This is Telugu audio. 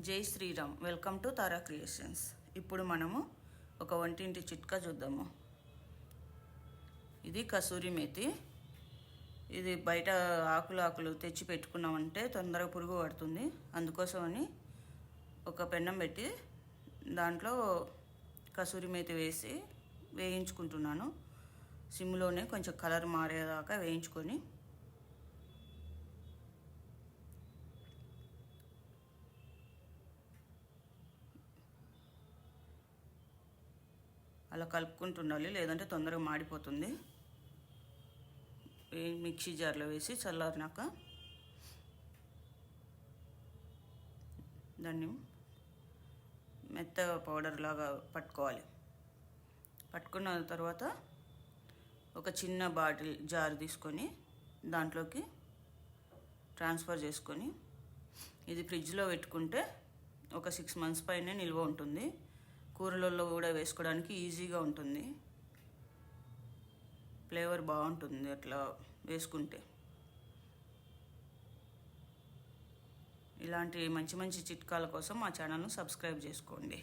జై Sriram. Welcome to Tara creations. ఇప్పుడు మనము ఒక వంటింటి చిట్కా చూద్దాము. ఇది కసూరి మేతి. ఇది బయట ఆకులు తెచ్చి పెట్టుకున్నామంటే తొందరగా పురుగు పడుతుంది. అందుకోసమని ఒక పెన్నం పెట్టి దాంట్లో కసూరి మేతి వేసి వేయించుకుంటున్నాను. సిమ్లోనే కొంచెం కలర్ మారేదాకా వేయించుకొని అలా కలుపుకుంటుండాలి, లేదంటే తొందరగా మాడిపోతుంది. మిక్సీ జార్లో వేసి చల్లారినాక దాన్ని మెత్తగా పౌడర్ లాగా పట్టుకోవాలి. పట్టుకున్న తర్వాత ఒక చిన్న బాటిల్ జార్ తీసుకొని దాంట్లోకి ట్రాన్స్ఫర్ చేసుకొని ఇది ఫ్రిడ్జ్లో పెట్టుకుంటే ఒక 6 months పైనే నిల్వ ఉంటుంది. కూరలలో కూడా వేసుకోవడానికి ఈజీగా ఉంటుంది. ఫ్లేవర్ బాగుంటుంది అట్లా వేసుకుంటే. ఇలాంటి మంచి మంచి చిట్కాల కోసం మా ఛానల్ను సబ్స్క్రైబ్ చేసుకోండి.